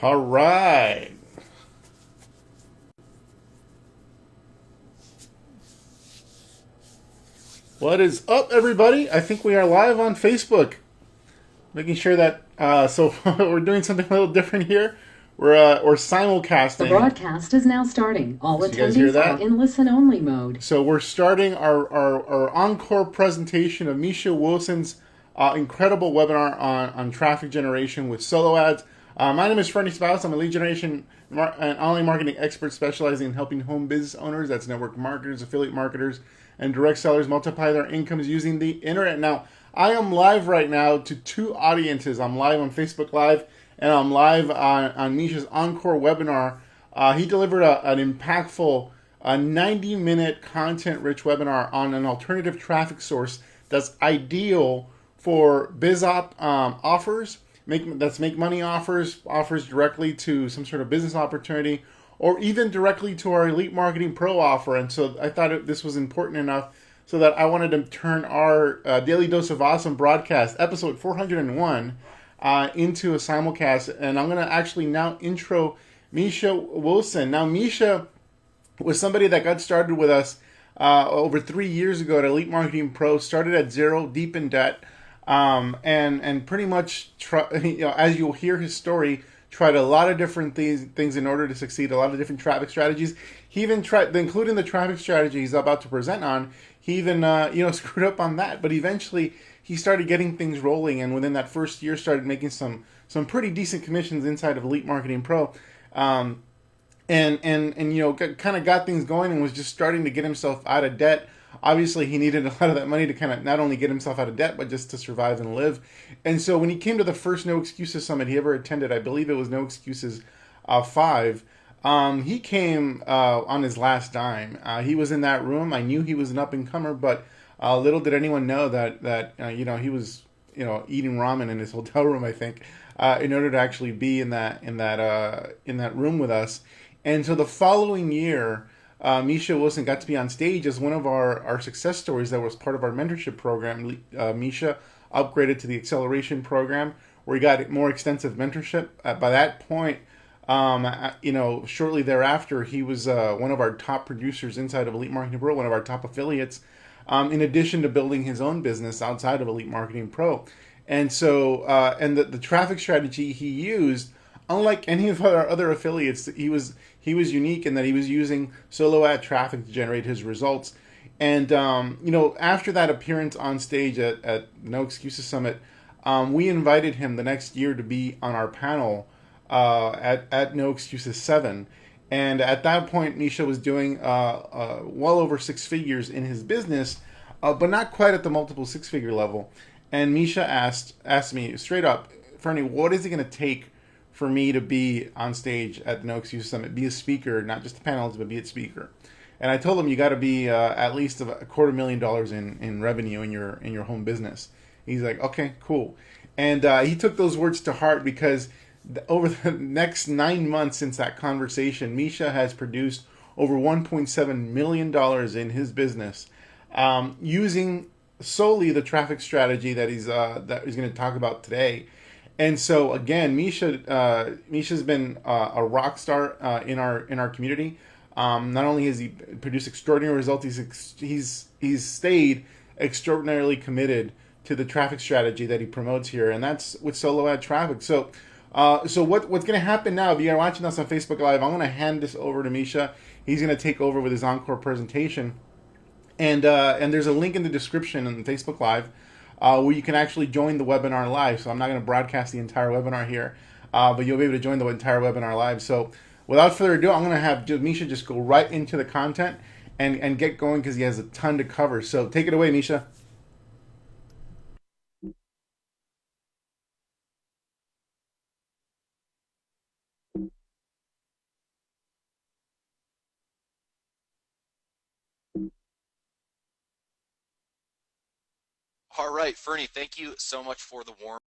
All right. What is up, everybody? I think we are live on Facebook. Making sure that so we're doing something a little different here. We're The simulcasting. broadcast is now starting. All So you guys hear attendees are that? in listen-only mode. So we're starting our encore presentation of Misha Wilson's incredible webinar on traffic generation with solo ads. My name is Ferny Ceballos. I'm a lead generation and online marketing expert specializing in helping home business owners, that's network marketers, affiliate marketers, and direct sellers multiply their incomes using the internet. Now, I am live right now to two audiences. I'm live on Facebook Live, and I'm live on Misha's Encore webinar. He delivered an impactful, a 90-minute content-rich webinar on an alternative traffic source that's ideal for BizOp offers, make money offers directly to some sort of business opportunity, or even directly to our Elite Marketing Pro offer. And so I thought this was important enough so that I wanted to turn our Daily Dose of Awesome broadcast, episode 401, into a simulcast. And I'm going to actually now intro Misha Wilson. Now, Misha was somebody that got started with us over 3 years ago at Elite Marketing Pro, started at zero, deep in debt, and pretty much, as you'll hear his story, tried a lot of different things in order to succeed, a lot of different traffic strategies. He even tried, including the traffic strategy he's about to present on, he even screwed up on that, but eventually he started getting things rolling, and within that first year started making some pretty decent commissions inside of Elite Marketing Pro. And kind of got things going and was just starting to get himself out of debt. Obviously, he needed a lot of that money to kind of not only get himself out of debt, but just to survive and live. And so when he came to the first No Excuses Summit he ever attended, I believe it was No Excuses 5, he came on his last dime. He was in that room. I knew he was an up-and-comer, but little did anyone know that he was eating ramen in his hotel room, I think, in order to actually be in that room with us. And so the following year, Misha Wilson got to be on stage as one of our success stories that was part of our mentorship program. Misha upgraded to the acceleration program where he got more extensive mentorship. By that point, shortly thereafter, he was one of our top producers inside of Elite Marketing Pro, one of our top affiliates, in addition to building his own business outside of Elite Marketing Pro. And so, and the traffic strategy he used, unlike any of our other affiliates, he was unique in that he was using solo ad traffic to generate his results. And after that appearance on stage at No Excuses Summit, we invited him the next year to be on our panel at No Excuses 7. And at that point, Misha was doing well over six figures in his business, but not quite at the multiple six-figure level. And Misha asked me straight up, Fernie, what is it going to take for me to be on stage at the No Excuses Summit, be a speaker, not just a panelist, but be a speaker? And I told him you got to be at least $250,000 in revenue in your home business. He's like, okay, cool. And he took those words to heart because over the next 9 months since that conversation, Misha has produced over $1.7 million in his business using solely the traffic strategy that he's going to talk about today. And so again, Misha's been a rock star in our community. Not only has he produced extraordinary results, he's stayed extraordinarily committed to the traffic strategy that he promotes here, and that's with solo ad traffic. So what's going to happen now? If you're watching us on Facebook Live, I'm going to hand this over to Misha. He's going to take over with his encore presentation, and there's a link in the description on Facebook Live where you can actually join the webinar live. So I'm not going to broadcast the entire webinar here, but you'll be able to join the entire webinar live. So without further ado, I'm going to have Misha just go right into the content and get going because he has a ton to cover. So take it away, Misha. All right, Fernie, thank you so much for the warm